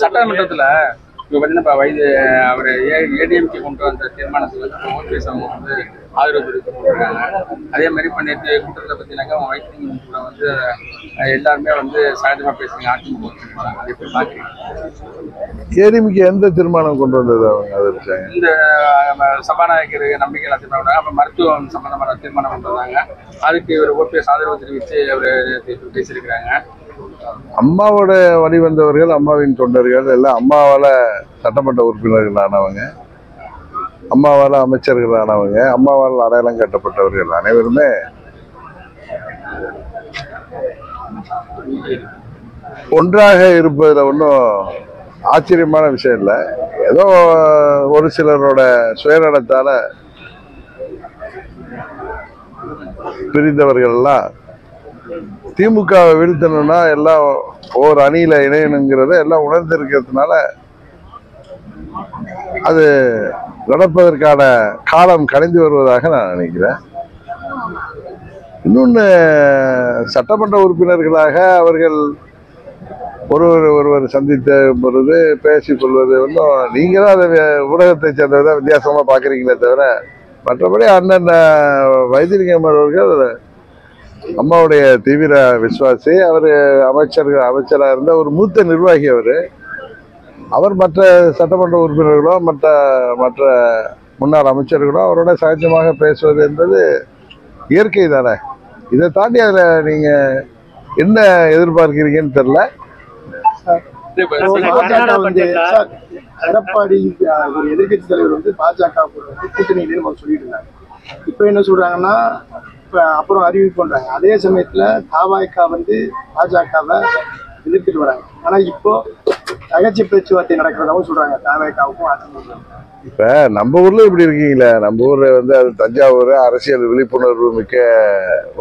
சட்டமன்றத்துல இப்ப பாத்தீங்கன்னா வயது அவர் ஏடிஎம்கே கொண்டு வந்த தீர்மானத்துக்கு வந்து ஓபிஎஸ் அவங்க வந்து ஆதரவு தெரிவிக்கிறாங்க. அதே மாதிரி இப்ப நேற்று கூட்டத்தில் பார்த்தீங்கன்னாக்கா வைத்தியம் கூட வந்து எல்லாருமே வந்து சகஜமா பேசுறீங்க அதிமுக எப்படி பாக்குறீங்க? ஏடிஎம்கே எந்த தீர்மானம் கொண்டு வந்தது அவங்க அதிர்ச்சாங்க? இந்த சபாநாயகர் நம்பிக்கை தீர்மானம் அப்புறம் மருத்துவம் சம்பந்தமான தீர்மானம் கொண்டு வந்தாங்க. அதுக்கு இவர் ஓபிஎஸ் ஆதரவு தெரிவித்து அவர் பேசியிருக்கிறாங்க. அம்மாவோட வழிவந்தவர்கள், அம்மாவின் தொண்டர்கள் எல்லாம் அம்மாவால சட்டமன்ற உறுப்பினர்களானவங்க, அம்மாவால அமைச்சர்களானவங்க, அம்மாவால் அடையாளம் கட்டப்பட்டவர்கள் அனைவருமே ஒன்றாக இருப்பதில் ஒன்றும் ஆச்சரியமான விஷயம் இல்லை. ஏதோ ஒரு சிலரோட சுயநலத்தால பிரிந்தவர்கள்லாம் திமுகவை வீழ்த்தணும்னா எல்லாம் ஒரு அணியில இணையணுங்கிறத எல்லாம் உணர்ந்து இருக்கிறதுனால அது நடப்பதற்கான காலம் கணிந்து வருவதாக நான் நினைக்கிறேன். இன்னொன்னு, சட்டமன்ற உறுப்பினர்களாக அவர்கள் ஒருவர் சந்தித்த பொழுது பேசிக் கொள்வது ஒன்றும் நீங்க தான் அதை ஊடகத்தை சேர்ந்ததான் வித்தியாசமா பாக்குறீங்களே தவிர, மற்றபடி அண்ணன் வைத்திலிங்கம் அவர்கள் அம்மாவுடைய தீவிர விசுவாசி. அவர் அமைச்சராக இருந்த ஒரு மூத்த நிர்வாகி. அவர் மற்ற சட்டமன்ற உறுப்பினர்களோ மற்ற முன்னாள் அமைச்சர்களோ அவரோட சகஜமாக பேசுவது என்பது இயற்கை தானே. இதை தாண்டி அதுல நீங்க என்ன எதிர்பார்க்கிறீங்கன்னு தெரியல. எடப்பாடி ஒரு எதிர்கட்சி தலைவர் வந்து பாஜக கூட்டணியிலே சொல்லிட்டு இருந்தாங்க. இப்ப என்ன சொல்றாங்கன்னா அப்புறம் அறிவிப்பு பண்றாங்க. அதே சமயத்துல தாவாய்க்கா வந்து பாஜகவை எதிர்த்துட்டு வராங்க. ஆனா இப்போ நகைச்சி பேச்சுவார்த்தை நடக்கிறதாவும் சொல்றாங்க தாவாய்க்காவுக்கும் அதிமுக. இப்ப நம்ம ஊர்ல இப்படி இருக்கீங்களே, நம்ம ஊர்ல வந்து அது தஞ்சாவூர் அரசியல் விழிப்புணர்வு மிக்க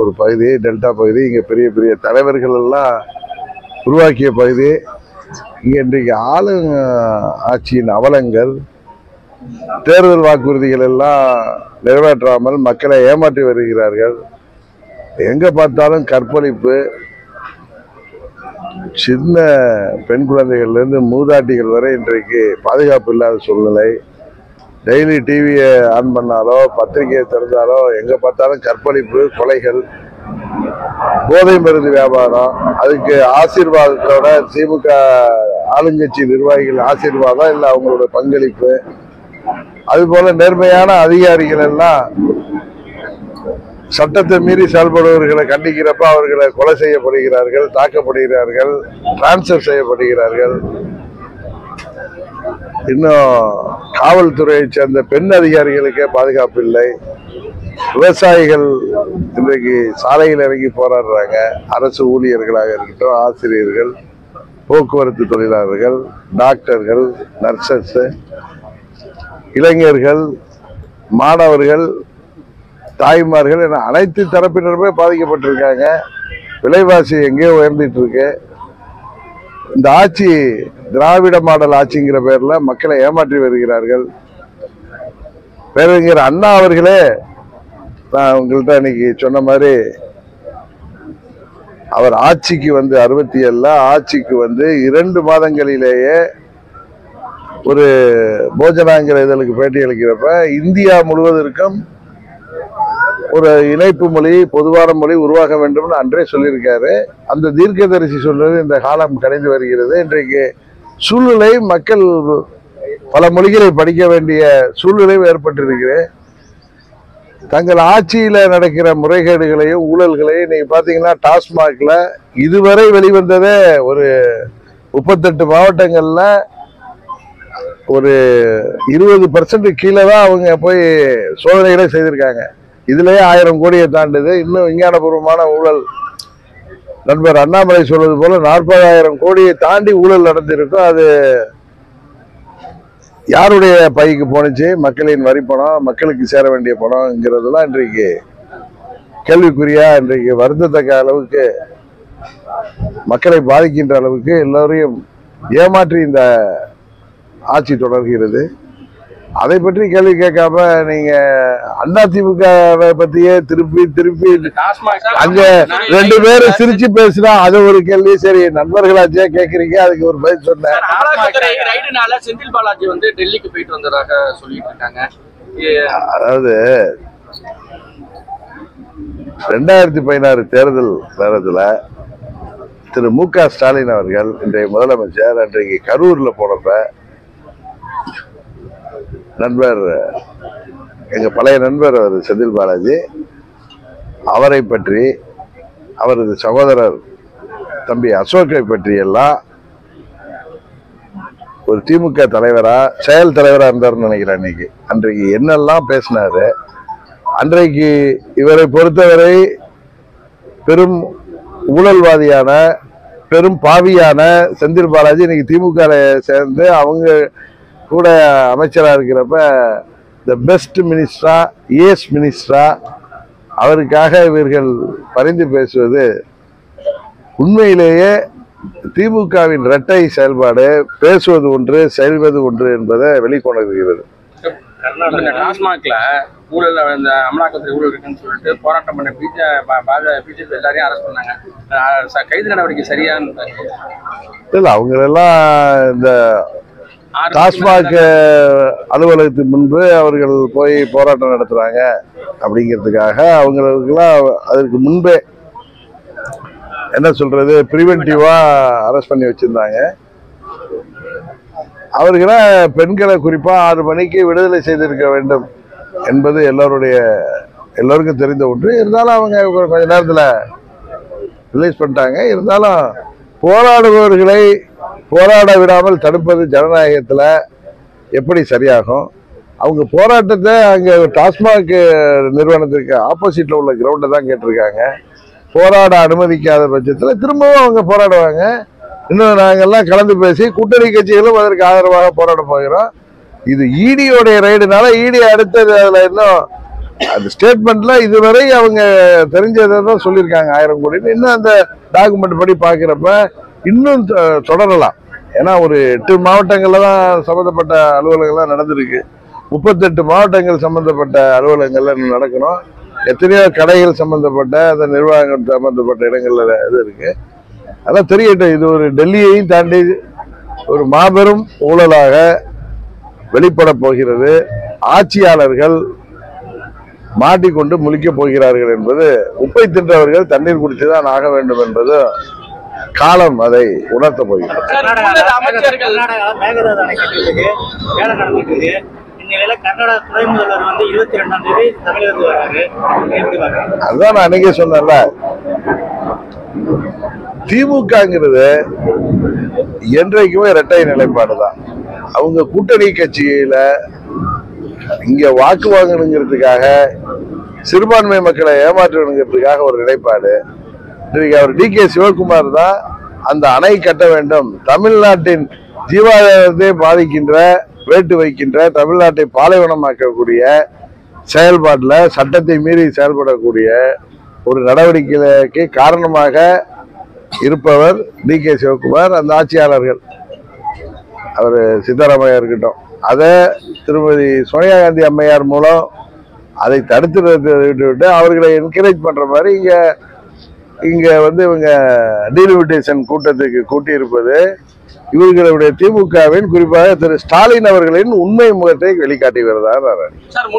ஒரு பகுதி, டெல்டா பகுதி. இங்க பெரிய பெரிய தலைவர்கள் எல்லாம் உருவாக்கிய பகுதி. இங்க இன்றைக்கு ஆட்சியின் அவலங்கள், தேர்தல் வாக்குறுதிகள் எல்லாம் நிறைவேற்றாமல் மக்களை ஏமாற்றி வருகிறார்கள். எங்க பார்த்தாலும் கற்பழிப்பு, சின்ன பெண் குழந்தைகள்ல இருந்து மூதாட்டிகள் வரை இன்றைக்கு பாதுகாப்பு இல்லாத சூழ்நிலை. டெய்லி டிவியை ஆன் பண்ணாலோ பத்திரிகையை திறந்தாலோ எங்க பார்த்தாலும் கற்பழிப்பு, கொலைகள், போதை மருந்து வியாபாரம். அதுக்கு ஆசீர்வாதத்தோட திமுக ஆளுங்கட்சி நிர்வாகிகள் ஆசீர்வாதம் இல்லை அவங்களோட பங்களிப்பு. அதுபோல நேர்மையான அதிகாரிகள் எல்லாம் சட்டத்தை மீறி செயல்படுவர்களை கண்டிக்கிறப்ப அவர்களை கொலை செய்யப்படுகிறார்கள், தாக்கப்படுகிறார்கள், டிரான்ஸ்பர் செய்யப்படுகிறார்கள். இன்னும் காவல்துறையை சேர்ந்த பெண் அதிகாரிகளுக்கே பாதுகாப்பு இல்லை. விவசாயிகள் இன்றைக்கு சாலையில் இறங்கி போராடுறாங்க. அரசு ஊழியர்களாக இருக்கட்டும், ஆசிரியர்கள், போக்குவரத்து தொழிலாளர்கள், டாக்டர்கள், நர்சஸ், இளைஞர்கள், மாணவர்கள், தாய்மார்கள் என அனைத்து தரப்பினருமே பாதிக்கப்பட்டிருக்காங்க. விலைவாசி எங்கேயோ உயர்ந்துட்டு இருக்கு. இந்த ஆட்சி திராவிட மாடல் ஆட்சிங்கிற பேர்ல மக்களை ஏமாற்றி வருகிறார்கள். பேரறிஞர் அண்ணா அவர்களே, நான் உங்கள்கிட்ட இன்னைக்கு சொன்ன மாதிரி, அவர் ஆட்சிக்கு வந்து 67 ஆட்சிக்கு வந்து 2 மாதங்களிலேயே ஒரு போஜனாங்கிற இதழுக்கு பேட்டி அளிக்கிறப்ப இந்தியா முழுவதற்கும் ஒரு இணைப்பு மொழி, பொதுவான மொழி உருவாக வேண்டும் அன்றே சொல்லியிருக்காரு. அந்த தீர்க்கதரிசி சொல்றது இந்த காலம் கடைந்து வருகிறது. இன்றைக்கு சூழ்நிலை, மக்கள் பல மொழிகளை படிக்க வேண்டிய சூழ்நிலை ஏற்பட்டிருக்கிறது. தங்கள் ஆட்சியில நடக்கிற முறைகேடுகளையும் ஊழல்களையும் நீங்க பாத்தீங்கன்னா, டாஸ்மாக்ல இதுவரை வெளிவந்ததே ஒரு 38 மாவட்டங்கள்ல ஒரு 20% கீழே தான் அவங்க போய் சோதனைகளை செய்திருக்காங்க. இதுலயே 1000 கோடியை தாண்டுது. இன்னும் விஞ்ஞானபூர்வமான ஊழல், நண்பர் அண்ணாமலை சொல்வது போல 40,000 கோடியை தாண்டி ஊழல் நடந்திருக்கும். அது யாருடைய பைக்கு போனுச்சு? மக்களின் வரி பணம், மக்களுக்கு சேர வேண்டிய பணம்ங்கிறதுலாம் இன்றைக்கு கேள்விக்குறியா, இன்றைக்கு வருந்தத்தக்க அளவுக்கு மக்களை பாதிக்கின்ற அளவுக்கு எல்லோரையும் ஏமாற்றி இந்த ஆட்சி தொடர்கிறது. அதை பற்றி கேள்வி கேட்காம நீங்க அதிமுகவை பத்தியே திருப்பி திருப்பி அங்க 2 பேரும் சிரிச்சு பேசுனா அது ஒரு கேள்வி. சரி, நண்பர்களாச்சே கேக்குறீங்க, அதுக்கு ஒரு பதில் சொன்னேன். செந்தில் பாலாஜி வந்து டெல்லிக்கு போயிட்டு வந்ததாக சொல்லிட்டு இருக்காங்க. அதாவது 2016 தேர்தல் நேரத்துல திரு மு.க. ஸ்டாலின் அவர்கள், இன்றைய முதலமைச்சர், அன்றைக்கு கரூர்ல போனப்ப நண்பர், எங்க பழைய நண்பர் அவர் செந்தில் பாலாஜி, அவரை பற்றி, அவரது சகோதரர் தம்பி அசோக்கை பற்றி எல்லாம் ஒரு திமுக தலைவரா, செயல் தலைவரா இருந்தாருன்னு நினைக்கிறேன். இன்னைக்கு அன்றைக்கு என்னெல்லாம் பேசினாரு. அன்றைக்கு இவரை பொறுத்தவரை பெரும் ஊழல்வாதியான, பெரும் பாவியான செந்தில் பாலாஜி இன்னைக்கு திமுக சேர்ந்து அவங்க கூட அமைச்சராக இருக்கிறப்ப த பெஸ்ட் மினிஸ்டரா, ஏஸ் மினிஸ்டரா, அவருக்காக இவர்கள் பரிந்து பேசுவது உண்மையிலேயே திமுகவின் இரட்டை செயல்பாடு. பேசுவது ஒன்று, செயல்வது ஒன்று என்பதை வெளிக்கொணர்கிறது. டாஸ்மாக்ல ஊழல், இந்த அமலாக்கத்துறை ஊழல் இருக்குன்னு சொல்லிட்டு போராட்டம் பண்ண பிஜேபி எல்லாரையும் அரெஸ்ட் பண்ணாங்க. கைது நடவடிக்கை சரியான்னு இல்ல, அவங்களெல்லாம் இந்த டாஸ்மாக் அலுவலகத்துக்கு முன்பு அவர்கள் போய் போராட்டம் நடத்துறாங்க அப்படிங்கிறதுக்காக அவங்களுக்கெல்லாம் அதற்கு முன்பே என்ன சொல்றது, பிரிவென்டிவா அரெஸ்ட் பண்ணி வச்சிருந்தாங்க. அவர்களை பெண்களை குறிப்பா 6 மணிக்கு விடுதலை செய்திருக்க வேண்டும் என்பது எல்லோருக்கும் தெரிந்த ஒன்று. இருந்தாலும் அவங்க கொஞ்ச நேரத்தில் ரிலீஸ் பண்ணிட்டாங்க. இருந்தாலும் போராடுபவர்களை போராட விடாமல் தடுப்பது ஜனநாயகத்துல எப்படி சரியாகும்? அவங்க போராட்டத்தை அங்க டாஸ்மாக் நிறுவனத்துக்கு ஆப்போசிட்ல உள்ள கிரவுண்டை தான் கேட்டிருக்காங்க. போராட அனுமதிக்காத பட்சத்துல திரும்பவும் அவங்க போராடுவாங்க. இன்னும் நாங்கெல்லாம் கலந்து பேசி கூட்டணி கட்சிகளும் அதற்கு ஆதரவாக போராட போகிறோம். இது ஈடியோடைய ரைடுனால ஈடி அடுத்தது அதுல இன்னும் அந்த ஸ்டேட்மெண்ட்ல இதுவரை அவங்க தெரிஞ்சதை தான் சொல்லியிருக்காங்க 1000 கோடி. இன்னும் அந்த டாக்குமெண்ட் படி பாக்குறப்ப இன்னும் தொடரலாம். ஏன்னா ஒரு 8 மாவட்டங்கள்ல தான் சம்பந்தப்பட்ட அலுவலகங்கள்லாம் நடந்திருக்கு. 38 மாவட்டங்கள் சம்பந்தப்பட்ட அலுவலகங்கள்ல நடக்கணும். எத்தனையோ கடைகள் சம்பந்தப்பட்ட அந்த நிர்வாகம் சம்பந்தப்பட்ட இடங்கள்ல இது இருக்கு. அதான் தெரியட்டும். இது ஒரு டெல்லியையும் தாண்டி ஒரு மாபெரும் ஊழலாக வெளிப்பட போகிறது. ஆட்சியாளர்கள் மாட்டிக்கொண்டு முழிக்க போகிறார்கள் என்பது, உப்பை தின்றவர்கள் தண்ணீர் குடித்துதான் ஆக வேண்டும் என்பது காலம் அதை உணர்த்த போகிறது. அதுதான் நான் அன்னைக்கே சொன்னேன்ல, திமுகங்கிறது என்றைக்குமே இரட்டை நிலைப்பாடுதான். அவங்க கூட்டணி கட்சியில இங்க வாக்கு வாங்கணுங்கிறதுக்காக, சிறுபான்மை மக்களை ஏமாற்றணுங்கிறதுக்காக ஒரு நிலைப்பாடு. இன்றைக்கு அவர் டி.கே. சிவகுமார் தான் அந்த அணை கட்ட வேண்டும், தமிழ்நாட்டின் ஜீவாதாரத்தை பாதிக்கின்ற, வேட்டு வைக்கின்ற, தமிழ்நாட்டை பாலைவனமாக்கக்கூடிய செயல்பாட்டில் சட்டத்தை மீறி செயல்படக்கூடிய ஒரு நடவடிக்கைக்கு காரணமாக இருப்பவர் டி.கே. சிவகுமார். அந்த ஆட்சியாளர்கள், அவர் சித்தராமையா இருக்கட்டும், அதை திருமதி சோனியா காந்தி அம்மையார் மூலம் அதை தடுத்து விட்டு அவர்களை என்கரேஜ் பண்ற மாதிரி இங்க வந்து இவங்க டீலிமிட்டேஷன் கூட்டத்துக்கு கூட்டியிருப்பது இவர்களுடைய திமுகவின், குறிப்பாக திரு ஸ்டாலின் அவர்களின் உண்மை முகத்தை வெளிக்காட்டுகிறதா? சார்,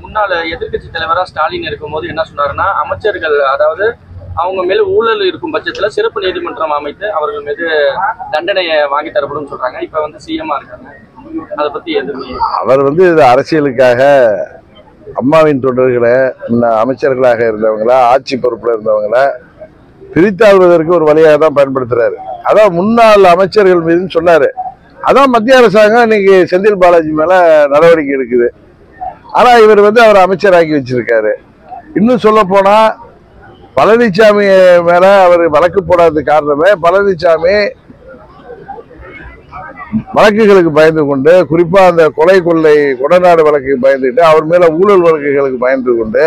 முன்னாள் எதிர்கட்சி தலைவராக ஸ்டாலின் இருக்கும்போது என்ன சொன்னாருன்னா, அமைச்சர்கள், அதாவது அவங்க மேல ஊழல் இருக்கும் பட்சத்துல சிறப்பு நீதிமன்றம் அமைத்து அவர்கள் மீது தண்டனையை வாங்கி தரப்படும் சொல்றாங்க. இப்ப வந்து சிஎம்மா இருக்காங்க, அதை பத்தி எதுவுமே அவர் வந்து இது அரசியலுக்காக அம்மாவின் தொண்டர்களை, அமைச்சர்களாக இருந்தவங்கள, ஆட்சி பொறுப்புல இருந்தவங்கள பிரித்தாள்வதற்கு ஒரு வழியாக தான் பயன்படுத்துறாரு. அதான் முன்னாள் அமைச்சர்கள் மீதுன்னு சொன்னாரு. அதான் மத்திய அரசாங்கம் இன்னைக்கு செந்தில் பாலாஜி மேல நடவடிக்கை எடுக்குது. ஆனா இவர் வந்து அவர் அமைச்சராக்கி வச்சிருக்காரு. இன்னும் சொல்ல போனா பழனிசாமி மேல அவர் வழக்கு போடாத காரணமே, பழனிசாமி வழக்குகளுக்கு பயந்து கொண்டு, குறிப்பா அந்த கொலை கொள்ளை கொடநாடு வழக்கு பயந்துட்டு, அவர் மேல ஊழல் வழக்குகளுக்கு பயந்து கொண்டு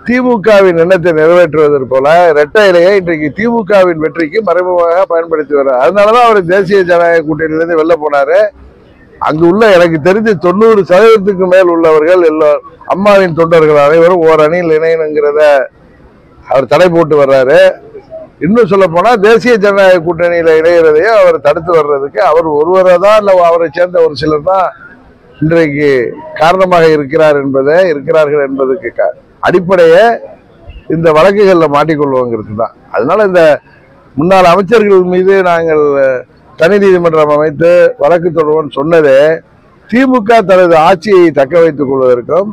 திமுகவின் எண்ணத்தை நிறைவேற்றுவதற்கு போல இரட்டை இலையை இன்றைக்கு திமுகவின் வெற்றிக்கு மறைமுகமாக பயன்படுத்தி வர்றார். அதனாலதான் அவர் தேசிய ஜனநாயக கூட்டணியிலிருந்து வெளில போனாரு. அங்கு உள்ள எனக்கு தெரிஞ்சு 90% மேல் உள்ளவர்கள் எல்லோரும் அம்மாவின் தொண்டர்கள் அனைவரும் ஓர் அணியில் இணையணுங்கிறத அவர் தடை போட்டு வர்றாரு. இன்னும் சொல்ல போனா தேசிய ஜனநாயக கூட்டணியில இணைகிறதையே அவர் தடுத்து வர்றதுக்கு அவர் ஒருவரை தான் இல்ல அவரை சேர்ந்த ஒரு சிலர் தான் இன்றைக்கு காரணமாக இருக்கிறார்கள் என்பதுக்கு அடிப்படையே இந்த வழக்குகள்ல மாட்டிக்கொள்வோங்கிறது தான். அதனால இந்த முன்னாள் அமைச்சர்கள் மீது நாங்கள் தனி நீதிமன்றம் அமைத்து வழக்கு தொடர்வோம் சொன்னதே திமுக தனது ஆட்சியை தக்க வைத்துக் கொள்வதற்கும்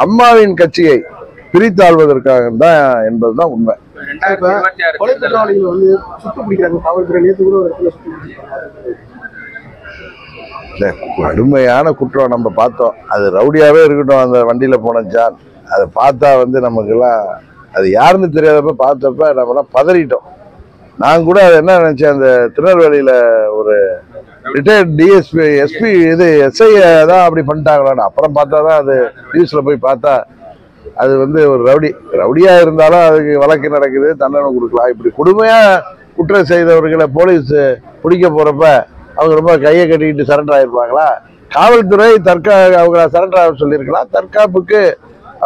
அம்மாவின் கட்சியை பிரித்தாள்வதற்காக தான் என்பதுதான் உண்மை. கொலை குற்றவாளிகள் வந்து சுட்டு பிடிக்கிறாங்க காவல்துறை. நேற்று கூட ஒரு இடத்துல சுட்டு கடுமையான குற்றம் நம்ம பார்த்தோம். அது ரவுடியாவே இருக்கட்டும், அந்த வண்டியில போன ஜான் அதை பார்த்தா வந்து நமக்கெல்லாம் அது யாருன்னு தெரியாதப்ப பார்த்தப்ப நம்மலாம் பதறிட்டோம். நான் கூட அது என்ன நினைச்சேன், அந்த திருநெல்வேலியில ஒரு ரிட்டையர்ட் டிஎஸ்பி எஸ்பி எஸ்ஐ தான் அப்படி பண்ணிட்டாங்களான்னு. அப்புறம் பார்த்தா தான் அது நியூஸ்ல போய் பார்த்தா அது வந்து ஒரு ரவுடியா இருந்தாலும் அதுக்கு வழக்கு நடக்குது, தண்டனை கொடுக்கலாம். இப்படி கொடுமையா குற்றம் செய்தவர்களை போலீஸ் பிடிக்க போறப்ப அவங்க ரொம்ப கையை கட்டிக்கிட்டு சரண்டர் ஆயிருப்பாங்களா? காவல்துறை அவங்கள சரண்டர் ஆக சொல்லியிருக்கலாம். தற்காப்புக்கு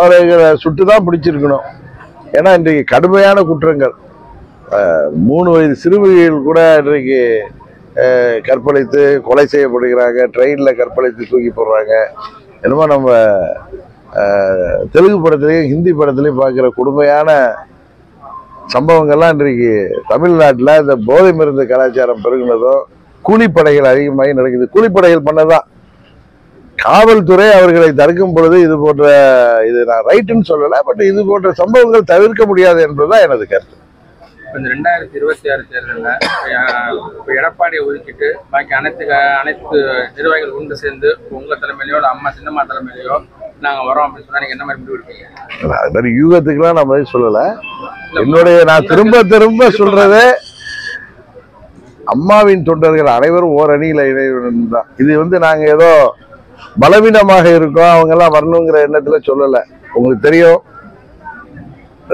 அவரை சுட்டுதான் பிடிச்சிருக்கணும். ஏன்னா இன்றைக்கு கடுமையான குற்றங்கள் 3 வயது சிறுமிகள் கூட இன்றைக்கு கற்பழித்து கொலை செய்யப்படுகிறாங்க. ட்ரெயின்ல கற்பழித்து தூக்கி போடுறாங்க. என்னமோ நம்ம தெலுங்கு படத்திலையும் ஹிந்தி படத்திலையும் பார்க்குற கொடுமையான சம்பவங்கள்லாம் இன்றைக்கு தமிழ்நாட்டில் இந்த போதை மருந்து கலாச்சாரம் பெருகினதும் கூலிப்படைகள் அதிகமாகி நடக்குது. கூலிப்படைகள் பண்ணதான் காவல்துறை அவர்களை தடுக்கும் பொழுது இது நான் ரைட்டுன்னு சொல்லலை, பட் இது போன்ற சம்பவங்கள் தவிர்க்க முடியாது என்பதுதான் எனது கருத்து. இந்த 2026 தேர்தலில் எடப்பாடியை ஒதுக்கிட்டு பாக்கி அனைத்து நிர்வாகிகள் ஒன்று சேர்ந்து உங்க தலைமையிலையோ அம்மா சின்னம்மா தலைமையிலையோ நாங்க வரோம் அப்படின்னு சொன்னா நீங்க என்ன மாதிரி முடிவு எடுப்பீங்க? அது மாதிரி யூகத்துக்குலாம் நான் பதில் சொல்லல. நான் திரும்ப சொல்றதே அம்மாவின் தொண்டர்கள் அனைவரும் ஓர் அணியில இணையணும் தான். இது வந்து நாங்க ஏதோ பலவீனமாக இருக்கோம் அவங்க எல்லாம் வரணுங்கிற எண்ணத்துல சொல்லல. உங்களுக்கு தெரியும்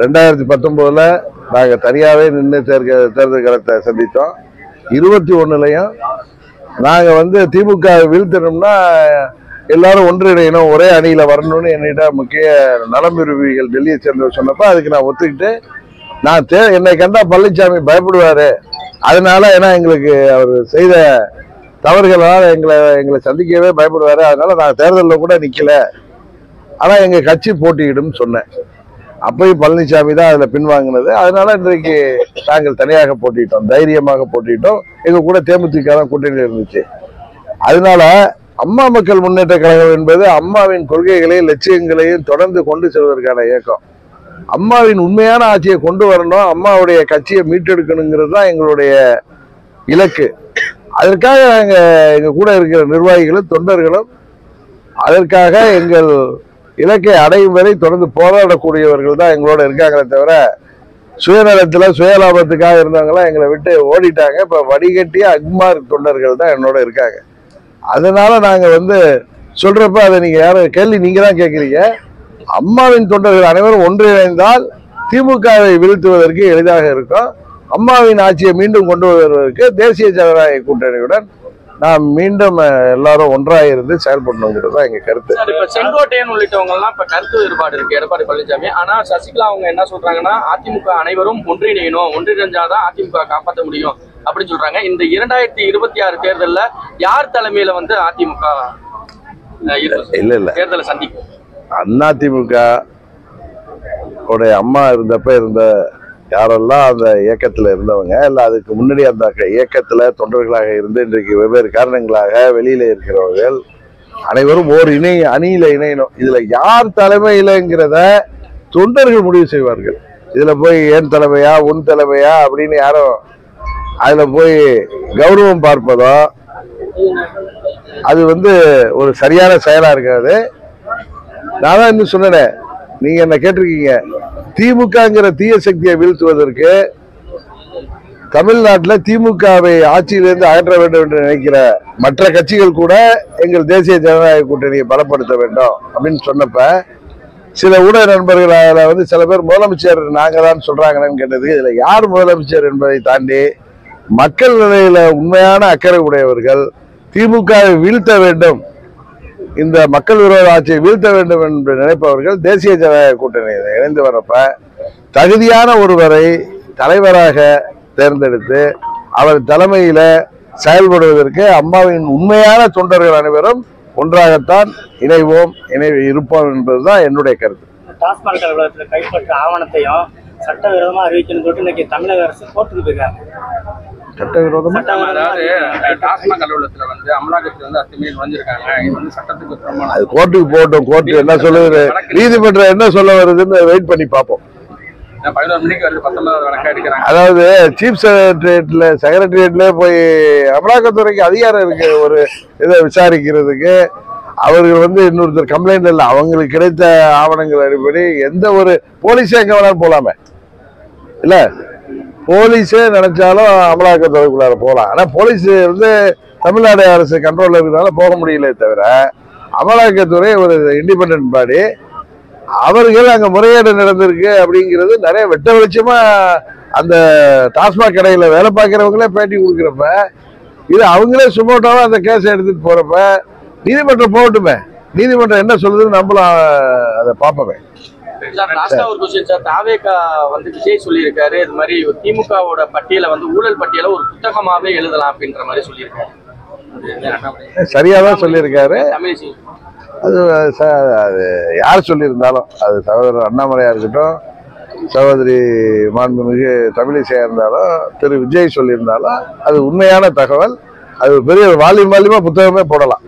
2019 நாங்க தனியாவே நின்று தேர்தல் களத்தை சந்தித்தோம். 21 நாங்க வந்து திமுக வீழ்த்தணும்னா எல்லாரும் ஒன்றிணையணும், ஒரே அணியில வரணும்னு என்கிட்ட முக்கிய நலம் விரும்பிகள் டெல்லியை சேர்ந்தவர் சொன்னப்ப அதுக்கு நான் ஒத்துக்கிட்டு என்னை கண்டா பழனிசாமி பயப்படுவாரு, அதனால ஏன்னா எங்களுக்கு அவர் செய்த தவறுகளால் எங்களை சந்திக்கவே பயப்படுவாரு, அதனால நான் தேர்தலில் கூட நிக்கல, ஆனா எங்க கட்சி போட்டியிடும் சொன்னேன். அப்பயும் பழனிசாமி தான் அதுல பின்வாங்கினது. அதனால இன்றைக்கு நாங்கள் தனியாக போட்டிட்டோம், தைரியமாக போட்டிட்டோம். எங்க கூட தேமுதிக தான் கூட்டணியில் இருந்துச்சு. அதனால அம்மா மக்கள் முன்னேற்ற கழகம் என்பது அம்மாவின் கொள்கைகளையும் லட்சியங்களையும் தொடர்ந்து கொண்டு செல்வதற்கான இயக்கம். அம்மாவின் உண்மையான ஆட்சியை கொண்டு வரணும், அம்மாவுடைய கட்சியை மீட்டெடுக்கணுங்கிறது தான் எங்களுடைய இலக்கு. அதற்காக எங்க கூட இருக்கிற நிர்வாகிகளும் தொண்டர்களும் அதற்காக எங்கள் இலக்கை அடையும் வரை தொடர்ந்து போராடக்கூடியவர்கள் தான் எங்களோட இருக்காங்களே தவிர சுயநலத்துல சுயலாபத்துக்காக இருந்தவங்களாம் எங்களை விட்டு ஓடிட்டாங்க. இப்ப வடிகட்டிய அக்மார் தொண்டர்கள் தான் என்னோட இருக்காங்க. அதனால நாங்க வந்து சொல்றப்ப அதை நீங்க யாரும் கேள்வி நீங்க தான் கேட்கிறீங்க. அம்மாவின் தொண்டர்கள் அனைவரும் ஒன்றிணைந்தால் திமுகவை வீழ்த்துவதற்கு எளிதாக இருக்கும். அம்மாவின் ஆட்சியை மீண்டும் கொண்டு வருவதற்கு தேசிய ஜனநாயக கூட்டணியுடன் நாம் மீண்டும் எல்லாரும் ஒன்றாக இருந்து செயல்படணுங்கிறது தான் எங்க கருத்து. இப்ப செங்கோட்டையன் உள்ளிட்டவங்க எல்லாம் இப்ப கருத்து வேறுபாடு இருக்கு எடப்பாடி பழனிசாமி. ஆனா சசிகலா அவங்க என்ன சொல்றாங்கன்னா அதிமுக அனைவரும் ஒன்றிணையணும், ஒன்றிணைஞ்சாதான் அதிமுக காப்பாற்ற முடியும் அப்படின்னு சொல்றாங்க. இந்த 2026 தேர்தல்ல யார் தலைமையில வந்து அதிமுக இல்ல தேர்தலை சந்திக்கும்? அதிமுக அம்மா இருந்த யாரெல்லாம் அந்த இயக்கத்துல இருந்தவங்க இல்ல அதுக்கு முன்னாடி அந்த இயக்கத்துல தொண்டர்களாக இருந்து இன்றைக்கு வெவ்வேறு காரணங்களாக வெளியில இருக்கிறவர்கள் அனைவரும் ஓர் அணியில இணையணும். இதுல யார் தலைமையிலங்கிறத தொண்டர்கள் முடிவு செய்வார்கள். இதுல போய் ஏன் தலைமையா உன் தலைமையா அப்படின்னு யாரும் அதுல போய் கௌரவம் பார்ப்பதோ அது வந்து ஒரு சரியான செயலா இருக்காது. நான் தான் இன்னும் சொன்னேன், நீங்க என்ன கேட்டிருக்கீங்க, திமுகங்கிற தீய சக்தியை வீழ்த்துவதற்கு தமிழ்நாட்டில் திமுகவை ஆட்சியிலிருந்து அகற்ற வேண்டும் என்று நினைக்கிற மற்ற கட்சிகள் கூட எங்கள் தேசிய ஜனநாயக கூட்டணியை பலப்படுத்த வேண்டும் அப்படின்னு சொன்னப்ப சில ஊடக நண்பர்கள் அதில் வந்து சில பேர் முதலமைச்சர் நாங்க தான் சொல்றாங்கன்னு கேட்டதுக்கு இதுல யார் முதலமைச்சர் என்பதை தாண்டி மக்கள் நிலையில உண்மையான அக்கறை உடையவர்கள் திமுகவை வீழ்த்த வேண்டும், இந்த மக்கள் விரோத ஆட்சியை வீழ்த்த வேண்டும் என்று நினைப்பவர்கள் தேசிய ஜனநாயக கூட்டணியில் இணைந்து வரப்ப தகுதியான ஒருவரை தலைவராக தேர்ந்தெடுத்து அவர் தலைமையில செயல்படுவதற்கு அம்மாவின் உண்மையான தொண்டர்கள் அனைவரும் ஒன்றாகத்தான் இணைவோம், இருப்போம் என்பதுதான் என்னுடைய கருத்து. டாஸ்மாக் அலுவலகத்தில் கைப்பற்ற ஆவணத்தையும் சட்டவிரோதமா அறிவிக்கணும்னு சொல்லிட்டு இன்னைக்கு தமிழக அரசு கோர்ட்டுக்கு போயிருக்காங்க. சட்டவிரோதமா அதாவது டாஸ்மாக் அலுவலகத்துல வந்து அமலாக்கத்துல வந்து அத்துமீறி நுழைஞ்சிருக்காங்க. இது வந்து சட்டத்துக்கு புறம்பான அது கோர்ட்டுக்கு போட்டோம். கோர்ட்டு என்ன சொல்லுது, நீதிமன்றம் என்ன சொல்ல வருதுன்னு வெயிட் பண்ணி பார்ப்போம். 11 மணிக்கு வந்து 19வது வழக்கா எடுக்கிறாங்க. அதாவது சீஃப் செக்ரட்டரியேட்ல போய் அமலாக்கத்துறைக்கு அதிகாரம் இருக்கு ஒரு இதை விசாரிக்கிறதுக்கு. அவர்கள் வந்து இன்னொருத்தர் கம்ப்ளைண்ட் இல்லை, அவங்களுக்கு கிடைத்த ஆவணங்கள் அடிப்படை எந்த ஒரு போலீஸே எங்க வேணாலும் போலாமே இல்ல, போலீஸே நினைச்சாலும் அமலாக்கத்துறைக்குள்ளார போகலாம். ஆனா போலீஸ் வந்து தமிழ்நாடு அரசு கண்ட்ரோல்ல இருக்கிறதுனால போக முடியல தவிர அமலாக்கத்துறை ஒரு இண்டிபெண்டன்ட் பாடி, அவர்கள் அங்க முறையீடு நடந்திருக்கு அப்படிங்கிறது நிறைய வெட்ட வெளிச்சமா அந்த டாஸ்மாக் கடையில வேலை பார்க்கிறவங்களே பேட்டி கொடுக்குறப்ப இது அவங்களே சுமோட்டோவா அந்த கேஸை எடுத்துட்டு போறப்ப நீதிமன்றம் போகட்டுமே, நீதிமன்றம் என்ன சொல்லுதுன்னு நம்மளும் அதை பார்ப்போமே. சார் லாஸ்டா ஒரு கொஸ்டின் சார், தாவேகா வந்து விஜய் சொல்லியிருக்காரு இது மாதிரி திமுகவோட பட்டியலை வந்து ஊழல் பட்டியலை ஒரு புத்தகமாவே எழுதலாம் அப்படின்ற மாதிரி சொல்லியிருக்காரு. சரியாதான் சொல்லியிருக்காரு. தமிழிசை அது அது யார் சொல்லியிருந்தாலும், அது சகோதரர் அண்ணாமலையா இருக்கட்டும், சகோதரி மாண்புமிகு தமிழிசையா இருந்தாலும், திரு விஜய் சொல்லியிருந்தாலும் அது உண்மையான தகவல். அது பெரிய வால்யூமா புத்தகமே போடலாம்.